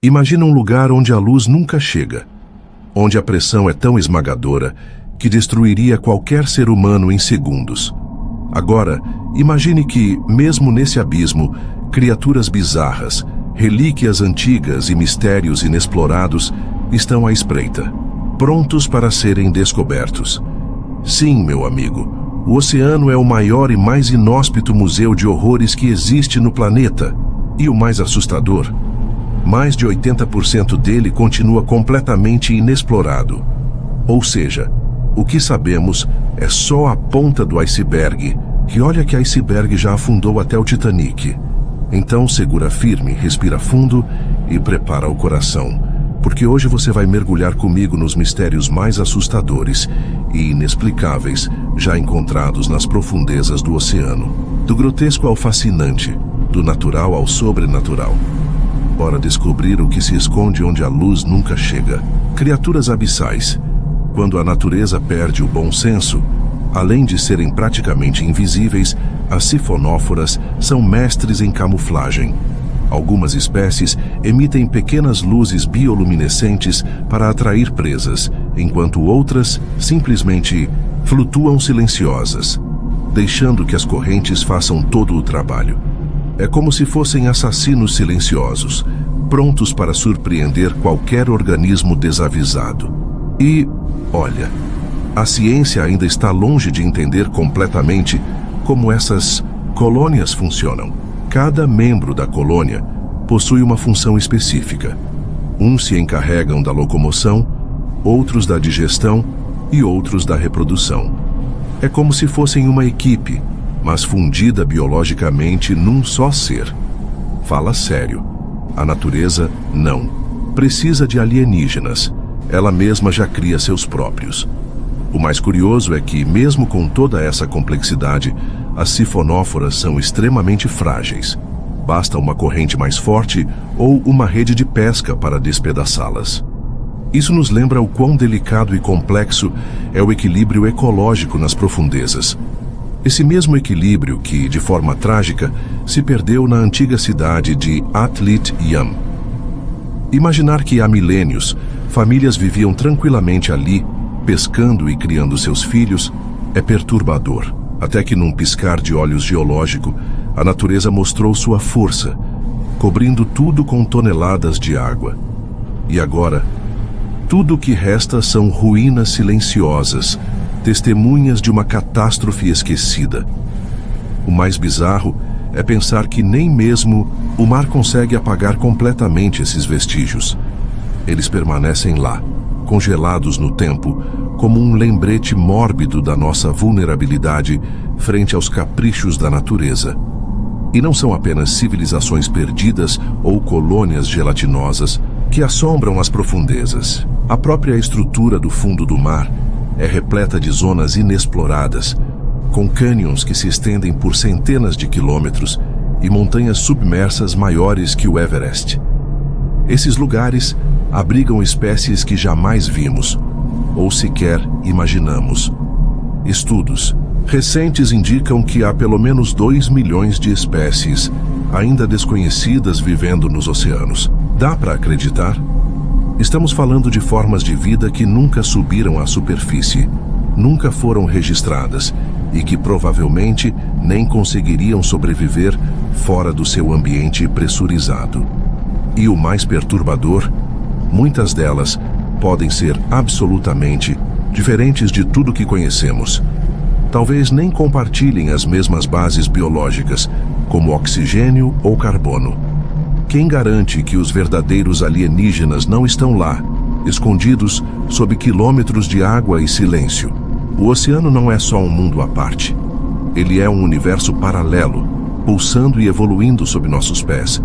Imagina um lugar onde a luz nunca chega, onde a pressão é tão esmagadora que destruiria qualquer ser humano em segundos. Agora, imagine que, mesmo nesse abismo, criaturas bizarras, relíquias antigas e mistérios inexplorados estão à espreita, prontos para serem descobertos. Sim, meu amigo, o oceano é o maior e mais inóspito museu de horrores que existe no planeta. E o mais assustador, mais de 80% dele continua completamente inexplorado. Ou seja, o que sabemos é só a ponta do iceberg, e olha que iceberg já afundou até o Titanic. Então segura firme, respira fundo e prepara o coração, porque hoje você vai mergulhar comigo nos mistérios mais assustadores e inexplicáveis já encontrados nas profundezas do oceano. Do grotesco ao fascinante, do natural ao sobrenatural. Bora descobrir o que se esconde onde a luz nunca chega. Criaturas abissais. Quando a natureza perde o bom senso, além de serem praticamente invisíveis, as sifonóforas são mestres em camuflagem. Algumas espécies emitem pequenas luzes bioluminescentes para atrair presas, enquanto outras simplesmente flutuam silenciosas, deixando que as correntes façam todo o trabalho. É como se fossem assassinos silenciosos, prontos para surpreender qualquer organismo desavisado. E, olha, a ciência ainda está longe de entender completamente como essas colônias funcionam. Cada membro da colônia possui uma função específica. Uns se encarregam da locomoção, outros da digestão e outros da reprodução. É como se fossem uma equipe, mas fundida biologicamente num só ser. Fala sério. A natureza, não. Precisa de alienígenas. Ela mesma já cria seus próprios. O mais curioso é que, mesmo com toda essa complexidade, as sifonóforas são extremamente frágeis. Basta uma corrente mais forte ou uma rede de pesca para despedaçá-las. Isso nos lembra o quão delicado e complexo é o equilíbrio ecológico nas profundezas. Esse mesmo equilíbrio que, de forma trágica, se perdeu na antiga cidade de Atlit Yam. Imaginar que há milênios, famílias viviam tranquilamente ali, pescando e criando seus filhos, é perturbador. Até que num piscar de olhos geológico, a natureza mostrou sua força, cobrindo tudo com toneladas de água. E agora, tudo o que resta são ruínas silenciosas, testemunhas de uma catástrofe esquecida. O mais bizarro é pensar que nem mesmo o mar consegue apagar completamente esses vestígios. Eles permanecem lá, congelados no tempo, como um lembrete mórbido da nossa vulnerabilidade frente aos caprichos da natureza. E não são apenas civilizações perdidas ou colônias gelatinosas que assombram as profundezas. A própria estrutura do fundo do mar é repleta de zonas inexploradas, com cânions que se estendem por centenas de quilômetros e montanhas submersas maiores que o Everest. Esses lugares abrigam espécies que jamais vimos, ou sequer imaginamos. Estudos recentes indicam que há pelo menos 2 milhões de espécies ainda desconhecidas vivendo nos oceanos. Dá para acreditar? Estamos falando de formas de vida que nunca subiram à superfície, nunca foram registradas e que provavelmente nem conseguiriam sobreviver fora do seu ambiente pressurizado. E o mais perturbador, muitas delas podem ser absolutamente diferentes de tudo que conhecemos. Talvez nem compartilhem as mesmas bases biológicas, como oxigênio ou carbono. Quem garante que os verdadeiros alienígenas não estão lá, escondidos sob quilômetros de água e silêncio? O oceano não é só um mundo à parte. Ele é um universo paralelo, pulsando e evoluindo sob nossos pés,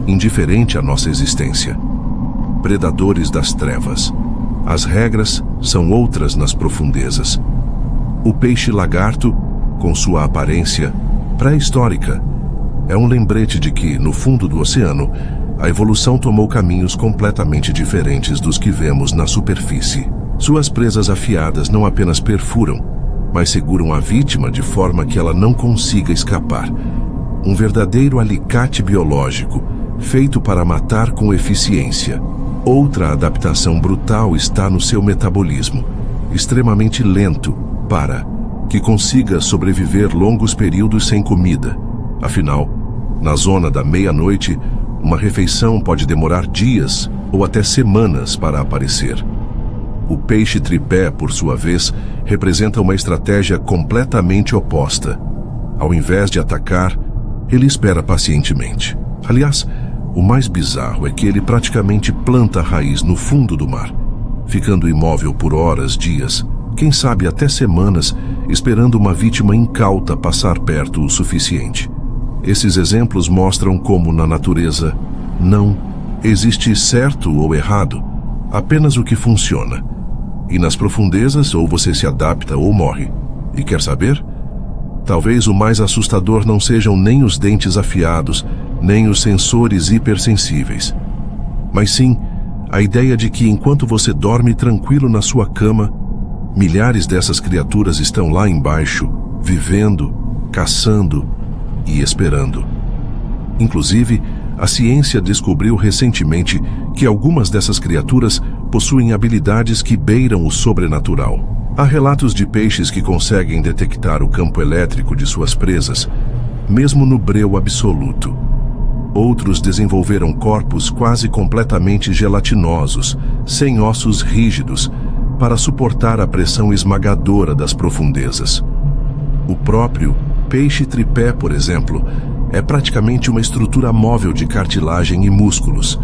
indiferente à nossa existência. Predadores das trevas. As regras são outras nas profundezas. O peixe-lagarto, com sua aparência pré-histórica, é um lembrete de que, no fundo do oceano, a evolução tomou caminhos completamente diferentes dos que vemos na superfície. Suas presas afiadas não apenas perfuram, mas seguram a vítima de forma que ela não consiga escapar. Um verdadeiro alicate biológico, feito para matar com eficiência. Outra adaptação brutal está no seu metabolismo, extremamente lento para que consiga sobreviver longos períodos sem comida. Afinal, na zona da meia-noite, uma refeição pode demorar dias ou até semanas para aparecer. O peixe tripé, por sua vez, representa uma estratégia completamente oposta. Ao invés de atacar, ele espera pacientemente. Aliás, o mais bizarro é que ele praticamente planta a raiz no fundo do mar, ficando imóvel por horas, dias, quem sabe até semanas, esperando uma vítima incauta passar perto o suficiente. Esses exemplos mostram como, na natureza, não existe certo ou errado, apenas o que funciona. E nas profundezas, ou você se adapta ou morre. E quer saber? Talvez o mais assustador não sejam nem os dentes afiados, nem os sensores hipersensíveis, mas sim a ideia de que enquanto você dorme tranquilo na sua cama, milhares dessas criaturas estão lá embaixo, vivendo, caçando e esperando. Inclusive, a ciência descobriu recentemente que algumas dessas criaturas possuem habilidades que beiram o sobrenatural. Há relatos de peixes que conseguem detectar o campo elétrico de suas presas, mesmo no breu absoluto. Outros desenvolveram corpos quase completamente gelatinosos, sem ossos rígidos, para suportar a pressão esmagadora das profundezas. O próprio peixe tripé, por exemplo, é praticamente uma estrutura móvel de cartilagem e músculos.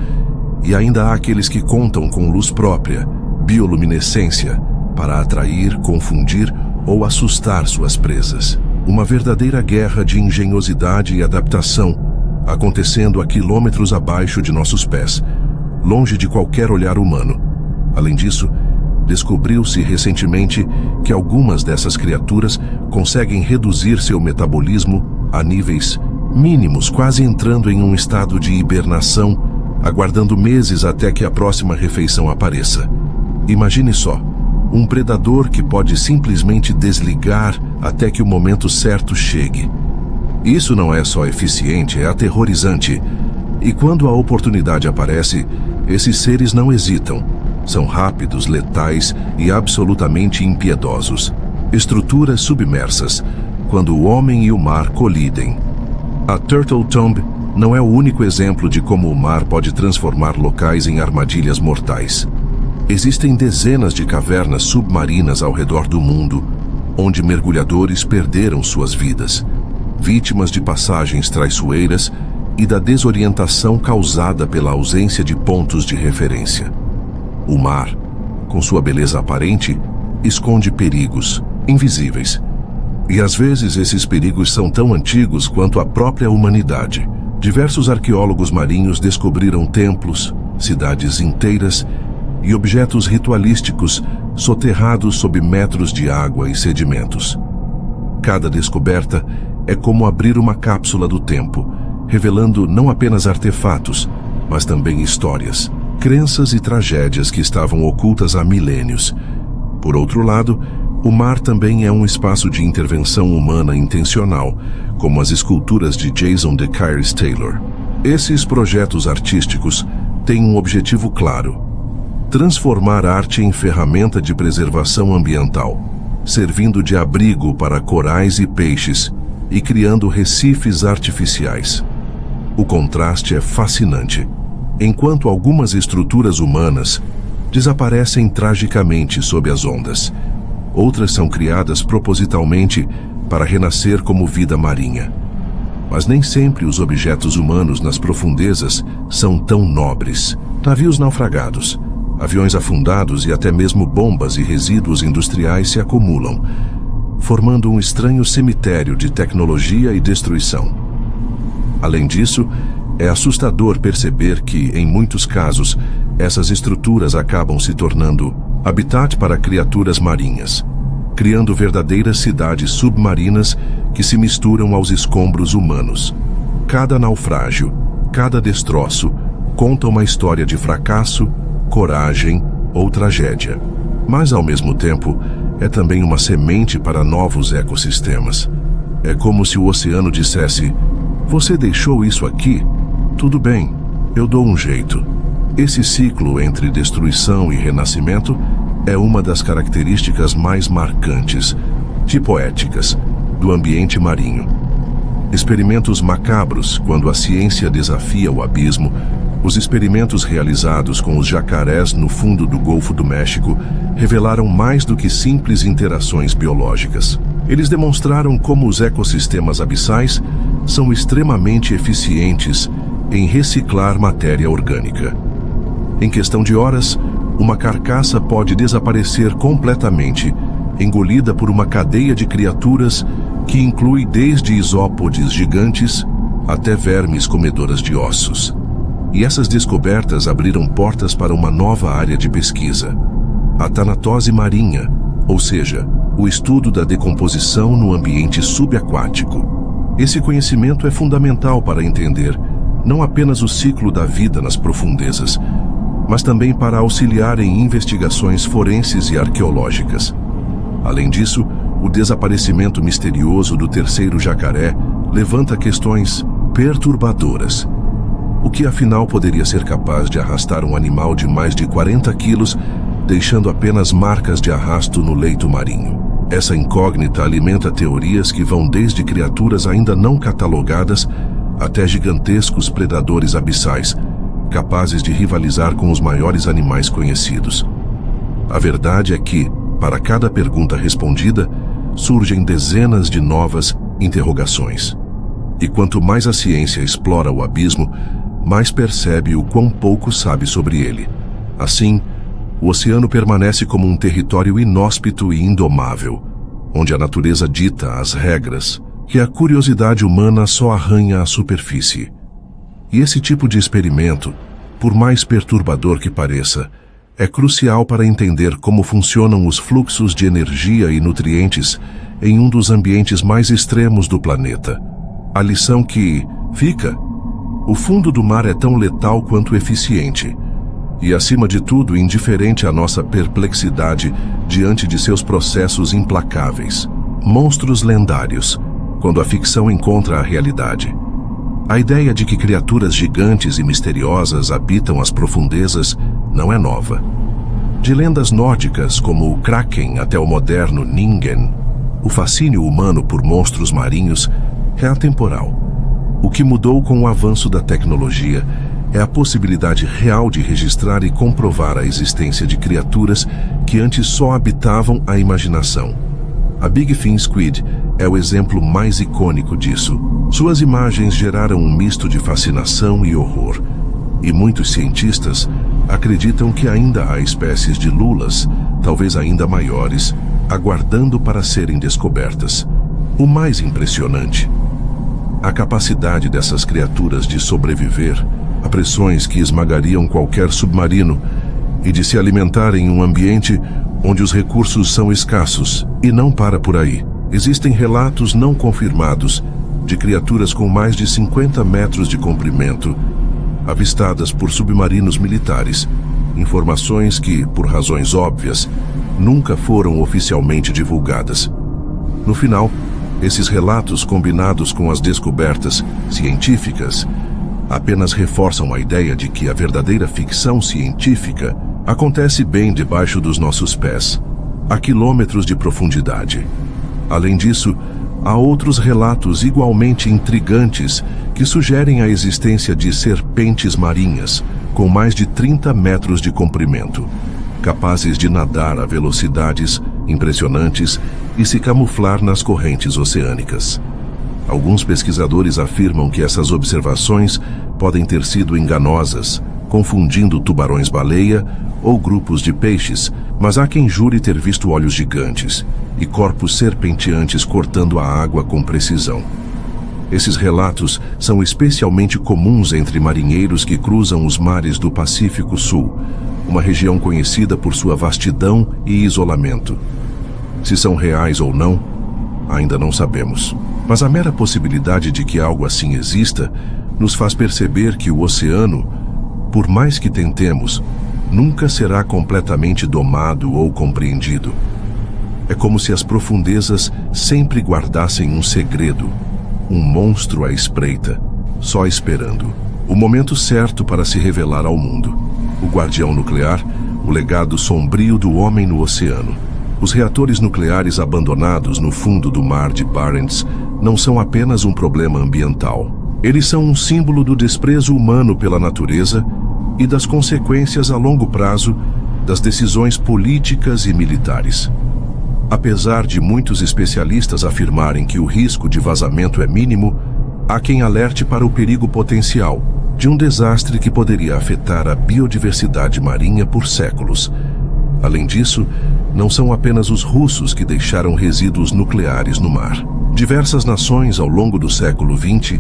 E ainda há aqueles que contam com luz própria, bioluminescência, para atrair, confundir ou assustar suas presas. Uma verdadeira guerra de engenhosidade e adaptação, acontecendo a quilômetros abaixo de nossos pés, longe de qualquer olhar humano. Além disso, descobriu-se recentemente que algumas dessas criaturas conseguem reduzir seu metabolismo a níveis mínimos, quase entrando em um estado de hibernação, aguardando meses até que a próxima refeição apareça. Imagine só, um predador que pode simplesmente desligar até que o momento certo chegue. Isso não é só eficiente, é aterrorizante. E quando a oportunidade aparece, esses seres não hesitam. São rápidos, letais e absolutamente impiedosos. Estruturas submersas, quando o homem e o mar colidem. A Turtle Tomb não é o único exemplo de como o mar pode transformar locais em armadilhas mortais. Existem dezenas de cavernas submarinas ao redor do mundo, onde mergulhadores perderam suas vidas, vítimas de passagens traiçoeiras e da desorientação causada pela ausência de pontos de referência. O mar, com sua beleza aparente, esconde perigos invisíveis. E às vezes esses perigos são tão antigos quanto a própria humanidade. Diversos arqueólogos marinhos descobriram templos, cidades inteiras e objetos ritualísticos soterrados sob metros de água e sedimentos. Cada descoberta é como abrir uma cápsula do tempo, revelando não apenas artefatos, mas também histórias, crenças e tragédias que estavam ocultas há milênios. Por outro lado, o mar também é um espaço de intervenção humana intencional, como as esculturas de Jason de Kyrus Taylor. Esses projetos artísticos têm um objetivo claro: transformar arte em ferramenta de preservação ambiental, servindo de abrigo para corais e peixes e criando recifes artificiais. O contraste é fascinante. Enquanto algumas estruturas humanas desaparecem tragicamente sob as ondas, outras são criadas propositalmente para renascer como vida marinha. Mas nem sempre os objetos humanos nas profundezas são tão nobres. Navios naufragados, aviões afundados e até mesmo bombas e resíduos industriais se acumulam, formando um estranho cemitério de tecnologia e destruição. Além disso, é assustador perceber que, em muitos casos, essas estruturas acabam se tornando habitat para criaturas marinhas, criando verdadeiras cidades submarinas que se misturam aos escombros humanos. Cada naufrágio, cada destroço, conta uma história de fracasso, coragem ou tragédia. Mas, ao mesmo tempo, é também uma semente para novos ecossistemas. É como se o oceano dissesse: você deixou isso aqui? Tudo bem, Eu dou um jeito. Esse ciclo entre destruição e renascimento é uma das características mais marcantes, tipoéticas, do ambiente marinho. Experimentos macabros quando a ciência desafia o abismo, os experimentos realizados com os jacarés no fundo do Golfo do México revelaram mais do que simples interações biológicas. Eles demonstraram como os ecossistemas abissais são extremamente eficientes em reciclar matéria orgânica. Em questão de horas, uma carcaça pode desaparecer completamente, engolida por uma cadeia de criaturas que inclui desde isópodes gigantes até vermes comedoras de ossos. E essas descobertas abriram portas para uma nova área de pesquisa, a tanatose marinha, ou seja, o estudo da decomposição no ambiente subaquático. Esse conhecimento é fundamental para entender não apenas o ciclo da vida nas profundezas, mas também para auxiliar em investigações forenses e arqueológicas. Além disso, o desaparecimento misterioso do terceiro jacaré levanta questões perturbadoras. O que afinal poderia ser capaz de arrastar um animal de mais de 40 quilos, deixando apenas marcas de arrasto no leito marinho? Essa incógnita alimenta teorias que vão desde criaturas ainda não catalogadas até gigantescos predadores abissais, capazes de rivalizar com os maiores animais conhecidos. A verdade é que, para cada pergunta respondida, surgem dezenas de novas interrogações. E quanto mais a ciência explora o abismo, mais percebe o quão pouco sabe sobre ele. Assim, o oceano permanece como um território inóspito e indomável, onde a natureza dita as regras que a curiosidade humana só arranha a superfície. E esse tipo de experimento, por mais perturbador que pareça, é crucial para entender como funcionam os fluxos de energia e nutrientes em um dos ambientes mais extremos do planeta. A lição que fica: o fundo do mar é tão letal quanto eficiente, e acima de tudo indiferente à nossa perplexidade diante de seus processos implacáveis. Monstros lendários, quando a ficção encontra a realidade. A ideia de que criaturas gigantes e misteriosas habitam as profundezas não é nova. De lendas nórdicas como o Kraken até o moderno Ningen, o fascínio humano por monstros marinhos é atemporal. O que mudou com o avanço da tecnologia é a possibilidade real de registrar e comprovar a existência de criaturas que antes só habitavam a imaginação. A Big Fin Squid é o exemplo mais icônico disso. Suas imagens geraram um misto de fascinação e horror, e muitos cientistas acreditam que ainda há espécies de lulas, talvez ainda maiores, aguardando para serem descobertas. O mais impressionante: a capacidade dessas criaturas de sobreviver a pressões que esmagariam qualquer submarino e de se alimentar em um ambiente onde os recursos são escassos. E não para por aí. Existem relatos não confirmados de criaturas com mais de 50 metros de comprimento, avistadas por submarinos militares, informações que, por razões óbvias, nunca foram oficialmente divulgadas. No final, esses relatos, combinados com as descobertas científicas, apenas reforçam a ideia de que a verdadeira ficção científica acontece bem debaixo dos nossos pés, a quilômetros de profundidade. Além disso, há outros relatos igualmente intrigantes que sugerem a existência de serpentes marinhas com mais de 30 metros de comprimento, capazes de nadar a velocidades impressionantes e se camuflar nas correntes oceânicas. Alguns pesquisadores afirmam que essas observações podem ter sido enganosas, confundindo tubarões-baleia ou grupos de peixes, mas há quem jure ter visto olhos gigantes e corpos serpenteantes cortando a água com precisão. Esses relatos são especialmente comuns entre marinheiros que cruzam os mares do Pacífico Sul, uma região conhecida por sua vastidão e isolamento. Se são reais ou não, ainda não sabemos. Mas a mera possibilidade de que algo assim exista nos faz perceber que o oceano, por mais que tentemos, nunca será completamente domado ou compreendido. É como se as profundezas sempre guardassem um segredo, um monstro à espreita, só esperando. O momento certo para se revelar ao mundo. O guardião nuclear, o legado sombrio do homem no oceano. Os reatores nucleares abandonados no fundo do mar de Barents não são apenas um problema ambiental. Eles são um símbolo do desprezo humano pela natureza e das consequências a longo prazo das decisões políticas e militares. Apesar de muitos especialistas afirmarem que o risco de vazamento é mínimo, há quem alerte para o perigo potencial de um desastre que poderia afetar a biodiversidade marinha por séculos. Além disso, não são apenas os russos que deixaram resíduos nucleares no mar. Diversas nações ao longo do século XX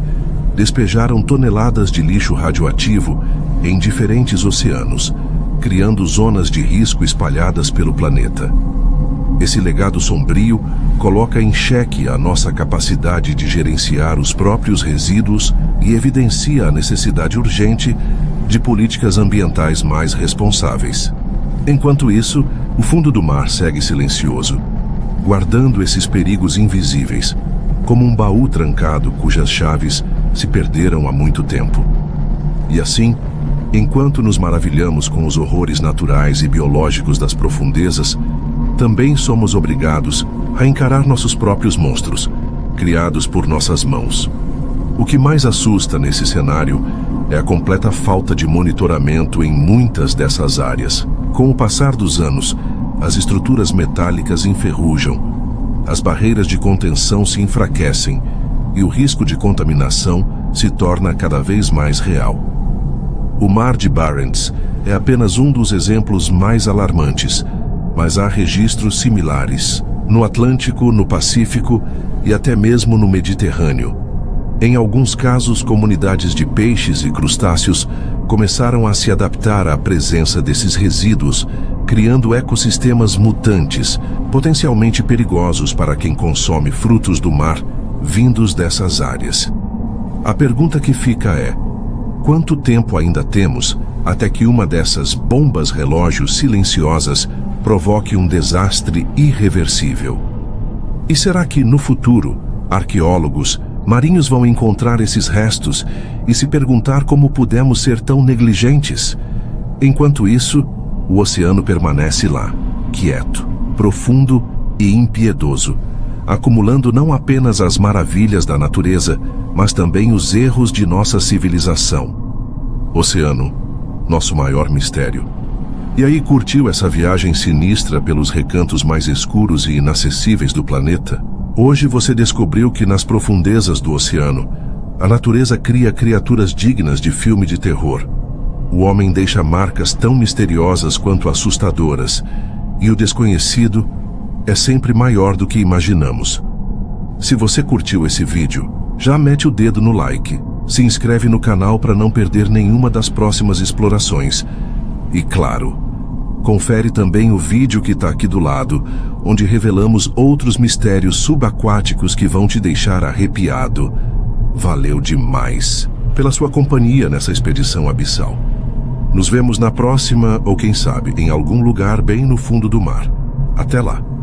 despejaram toneladas de lixo radioativo em diferentes oceanos, criando zonas de risco espalhadas pelo planeta. Esse legado sombrio coloca em xeque a nossa capacidade de gerenciar os próprios resíduos e evidencia a necessidade urgente de políticas ambientais mais responsáveis. Enquanto isso, o fundo do mar segue silencioso, guardando esses perigos invisíveis, como um baú trancado cujas chaves se perderam há muito tempo. E assim, enquanto nos maravilhamos com os horrores naturais e biológicos das profundezas, também somos obrigados a encarar nossos próprios monstros, criados por nossas mãos. O que mais assusta nesse cenário é a completa falta de monitoramento em muitas dessas áreas. Com o passar dos anos, as estruturas metálicas enferrujam, as barreiras de contenção se enfraquecem e o risco de contaminação se torna cada vez mais real. O Mar de Barents é apenas um dos exemplos mais alarmantes, mas há registros similares no Atlântico, no Pacífico e até mesmo no Mediterrâneo. Em alguns casos, comunidades de peixes e crustáceos começaram a se adaptar à presença desses resíduos, criando ecossistemas mutantes, potencialmente perigosos para quem consome frutos do mar vindos dessas áreas. A pergunta que fica é: quanto tempo ainda temos até que uma dessas bombas relógio silenciosas provoque um desastre irreversível? E será que, no futuro, arqueólogos, marinhos vão encontrar esses restos e se perguntar como pudemos ser tão negligentes? Enquanto isso, o oceano permanece lá, quieto, profundo e impiedoso, acumulando não apenas as maravilhas da natureza, mas também os erros de nossa civilização. Oceano, nosso maior mistério. E aí, curtiu essa viagem sinistra pelos recantos mais escuros e inacessíveis do planeta? Hoje você descobriu que nas profundezas do oceano, a natureza cria criaturas dignas de filme de terror. O homem deixa marcas tão misteriosas quanto assustadoras, e o desconhecido é sempre maior do que imaginamos. Se você curtiu esse vídeo, já mete o dedo no like, se inscreve no canal para não perder nenhuma das próximas explorações. E claro, confere também o vídeo que está aqui do lado, onde revelamos outros mistérios subaquáticos que vão te deixar arrepiado. Valeu demais pela sua companhia nessa expedição abissal. Nos vemos na próxima, ou quem sabe, em algum lugar bem no fundo do mar. Até lá!